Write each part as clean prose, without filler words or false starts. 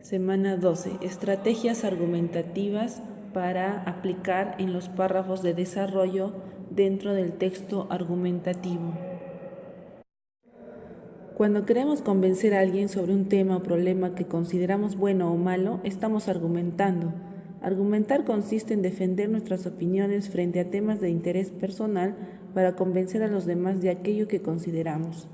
Semana 12. Estrategias argumentativas para aplicar en los párrafos de desarrollo dentro del texto argumentativo. Cuando queremos convencer a alguien sobre un tema o problema que consideramos bueno o malo, estamos argumentando. Argumentar consiste en defender nuestras opiniones frente a temas de interés personal para convencer a los demás de aquello que consideramos.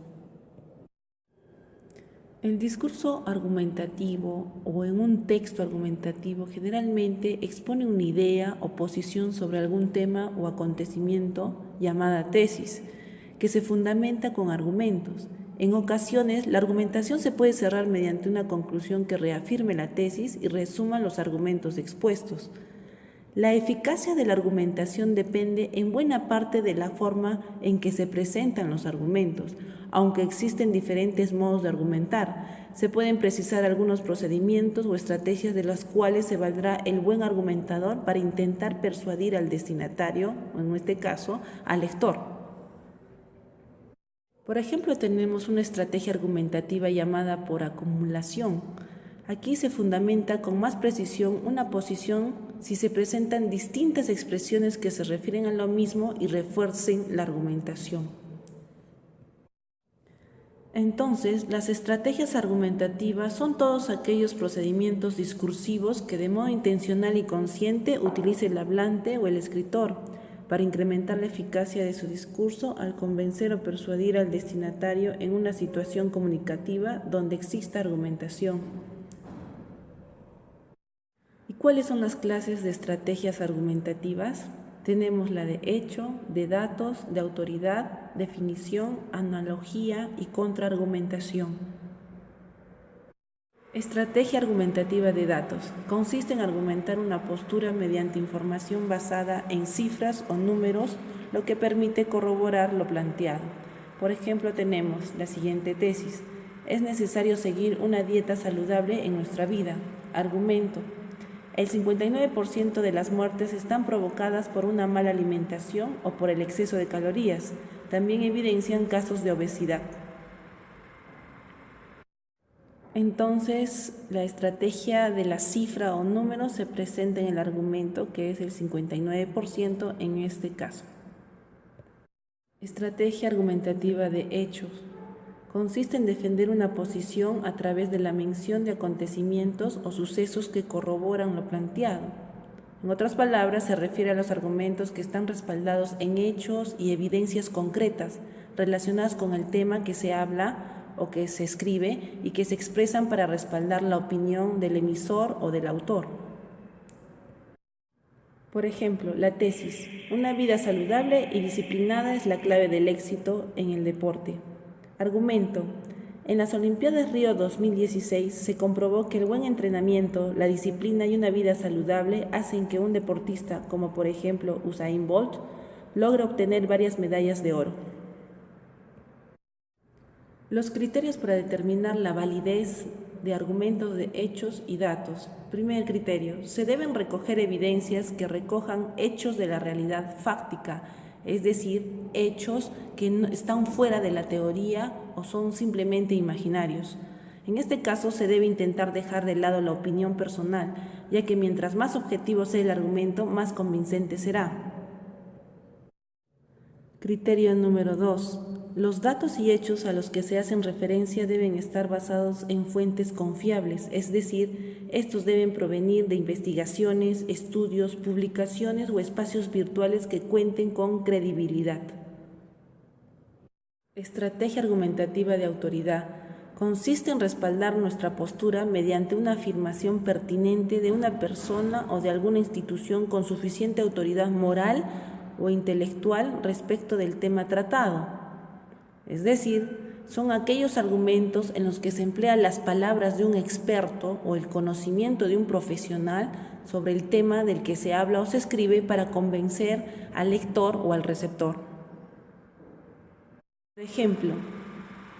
El discurso argumentativo o en un texto argumentativo generalmente expone una idea o posición sobre algún tema o acontecimiento llamada tesis, que se fundamenta con argumentos. En ocasiones, la argumentación se puede cerrar mediante una conclusión que reafirme la tesis y resuma los argumentos expuestos. La eficacia de la argumentación depende en buena parte de la forma en que se presentan los argumentos. Aunque existen diferentes modos de argumentar, se pueden precisar algunos procedimientos o estrategias de las cuales se valdrá el buen argumentador para intentar persuadir al destinatario, o en este caso, al lector. Por ejemplo, tenemos una estrategia argumentativa llamada por acumulación. Aquí se fundamenta con más precisión una posición si se presentan distintas expresiones que se refieren a lo mismo y refuercen la argumentación. Entonces, las estrategias argumentativas son todos aquellos procedimientos discursivos que de modo intencional y consciente utilice el hablante o el escritor para incrementar la eficacia de su discurso al convencer o persuadir al destinatario en una situación comunicativa donde exista argumentación. ¿Y cuáles son las clases de estrategias argumentativas? Tenemos la de hecho, de datos, de autoridad, definición, analogía y contraargumentación. Estrategia argumentativa de datos. Consiste en argumentar una postura mediante información basada en cifras o números, lo que permite corroborar lo planteado. Por ejemplo, tenemos la siguiente tesis. Es necesario seguir una dieta saludable en nuestra vida. Argumento. El 59% de las muertes están provocadas por una mala alimentación o por el exceso de calorías. También evidencian casos de obesidad. Entonces, la estrategia de la cifra o número se presenta en el argumento, que es el 59% en este caso. Estrategia argumentativa de hechos. Consiste en defender una posición a través de la mención de acontecimientos o sucesos que corroboran lo planteado. En otras palabras, se refiere a los argumentos que están respaldados en hechos y evidencias concretas relacionadas con el tema que se habla o que se escribe y que se expresan para respaldar la opinión del emisor o del autor. Por ejemplo, la tesis, una vida saludable y disciplinada es la clave del éxito en el deporte. Argumento, en las Olimpiadas Río 2016 se comprobó que el buen entrenamiento, la disciplina y una vida saludable hacen que un deportista, como por ejemplo Usain Bolt, logre obtener varias medallas de oro. Los criterios para determinar la validez de argumentos de hechos y datos. Primer criterio, se deben recoger evidencias que recojan hechos de la realidad fáctica, es decir, hechos que no están fuera de la teoría o son simplemente imaginarios. En este caso se debe intentar dejar de lado la opinión personal, ya que mientras más objetivo sea el argumento, más convincente será. Criterio número 2. Los datos y hechos a los que se hacen referencia deben estar basados en fuentes confiables, es decir, estos deben provenir de investigaciones, estudios, publicaciones o espacios virtuales que cuenten con credibilidad. Estrategia argumentativa de autoridad. Consiste en respaldar nuestra postura mediante una afirmación pertinente de una persona o de alguna institución con suficiente autoridad moral o intelectual respecto del tema tratado. Es decir, son aquellos argumentos en los que se emplean las palabras de un experto o el conocimiento de un profesional sobre el tema del que se habla o se escribe para convencer al lector o al receptor. Por ejemplo,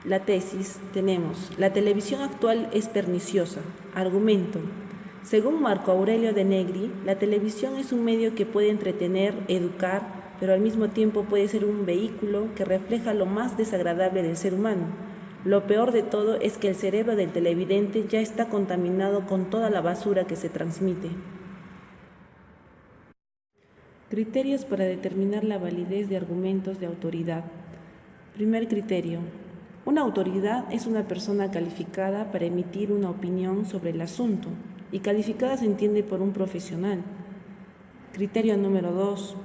la tesis tenemos, la televisión actual es perniciosa. Argumento. Según Marco Aurelio de Negri, la televisión es un medio que puede entretener, educar, pero al mismo tiempo puede ser un vehículo que refleja lo más desagradable del ser humano. Lo peor de todo es que el cerebro del televidente ya está contaminado con toda la basura que se transmite. Criterios para determinar la validez de argumentos de autoridad. Primer criterio. Una autoridad es una persona calificada para emitir una opinión sobre el asunto, y calificada se entiende por un profesional. Criterio número 2.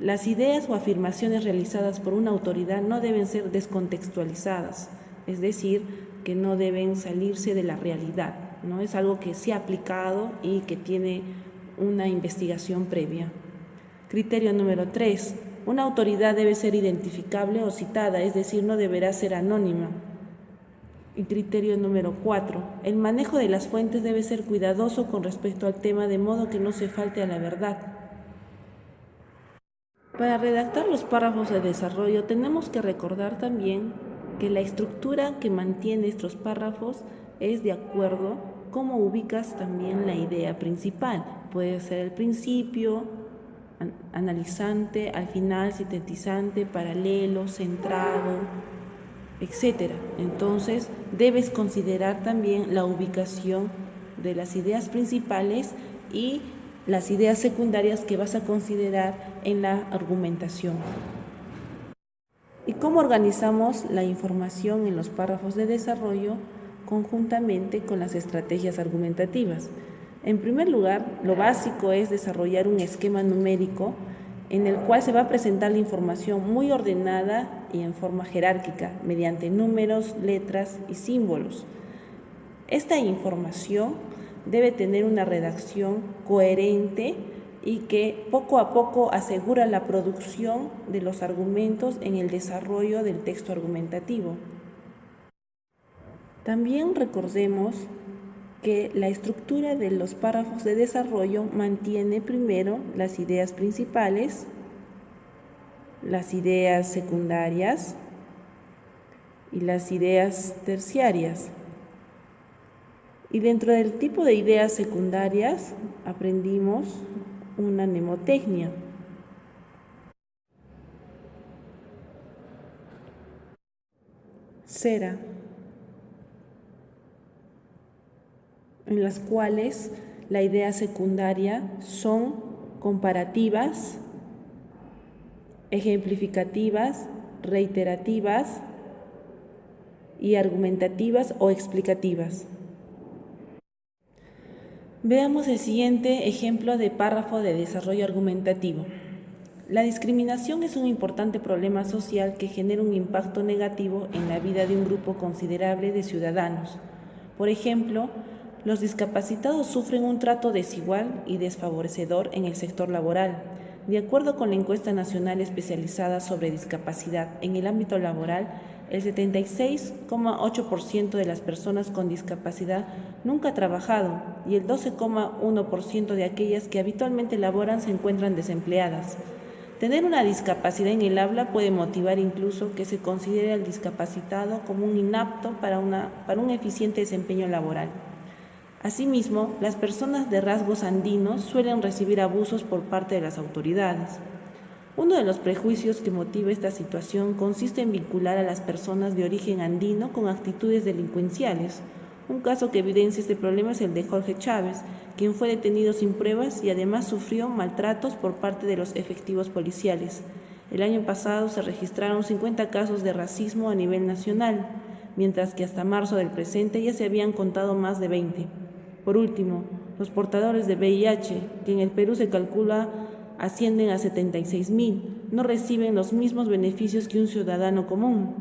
Las ideas o afirmaciones realizadas por una autoridad no deben ser descontextualizadas, es decir, que no deben salirse de la realidad, ¿no? Es algo que se ha aplicado y que tiene una investigación previa. Criterio número 3. Una autoridad debe ser identificable o citada, es decir, no deberá ser anónima. Y criterio número 4. El manejo de las fuentes debe ser cuidadoso con respecto al tema, de modo que no se falte a la verdad. Para redactar los párrafos de desarrollo tenemos que recordar también que la estructura que mantiene estos párrafos es de acuerdo a cómo ubicas también la idea principal. Puede ser el principio, analizante, al final sintetizante, paralelo, centrado, etc. Entonces debes considerar también la ubicación de las ideas principales y las ideas secundarias que vas a considerar en la argumentación. ¿Y cómo organizamos la información en los párrafos de desarrollo conjuntamente con las estrategias argumentativas? En primer lugar, lo básico es desarrollar un esquema numérico en el cual se va a presentar la información muy ordenada y en forma jerárquica, mediante números, letras y símbolos. Esta información debe tener una redacción coherente y que poco a poco asegura la producción de los argumentos en el desarrollo del texto argumentativo. También recordemos que la estructura de los párrafos de desarrollo mantiene primero las ideas principales, las ideas secundarias y las ideas terciarias. Y dentro del tipo de ideas secundarias aprendimos una mnemotecnia. Cera, en las cuales la idea secundaria son comparativas, ejemplificativas, reiterativas y argumentativas o explicativas. Veamos el siguiente ejemplo de párrafo de desarrollo argumentativo. La discriminación es un importante problema social que genera un impacto negativo en la vida de un grupo considerable de ciudadanos. Por ejemplo, los discapacitados sufren un trato desigual y desfavorecedor en el sector laboral. De acuerdo con la encuesta nacional especializada sobre discapacidad en el ámbito laboral, el 76,8% de las personas con discapacidad nunca ha trabajado y el 12,1% de aquellas que habitualmente laboran se encuentran desempleadas. Tener una discapacidad en el habla puede motivar incluso que se considere al discapacitado como un inapto para un eficiente desempeño laboral. Asimismo, las personas de rasgos andinos suelen recibir abusos por parte de las autoridades. Uno de los prejuicios que motiva esta situación consiste en vincular a las personas de origen andino con actitudes delincuenciales. Un caso que evidencia este problema es el de Jorge Chávez, quien fue detenido sin pruebas y además sufrió maltratos por parte de los efectivos policiales. El año pasado se registraron 50 casos de racismo a nivel nacional, mientras que hasta marzo del presente ya se habían contado más de 20. Por último, los portadores de VIH, que en el Perú se calcula ascienden a 76,000, no reciben los mismos beneficios que un ciudadano común.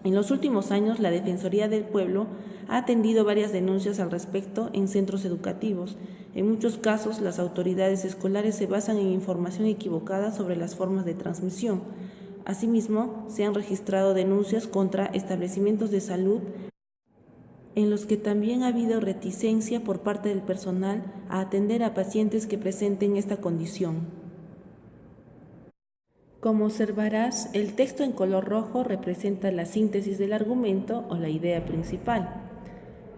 En los últimos años, la Defensoría del Pueblo ha atendido varias denuncias al respecto en centros educativos. En muchos casos, las autoridades escolares se basan en información equivocada sobre las formas de transmisión. Asimismo, se han registrado denuncias contra establecimientos de salud en los que también ha habido reticencia por parte del personal a atender a pacientes que presenten esta condición. Como observarás, el texto en color rojo representa la síntesis del argumento o la idea principal.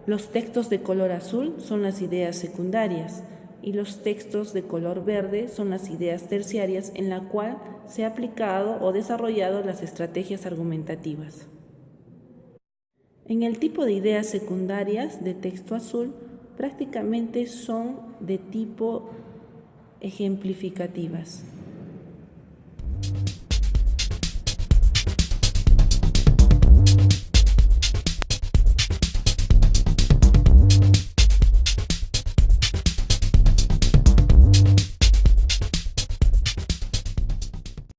Los textos de color azul son las ideas secundarias y los textos de color verde son las ideas terciarias en la cual se ha aplicado o desarrollado las estrategias argumentativas. En el tipo de ideas secundarias de texto azul, prácticamente son de tipo ejemplificativas.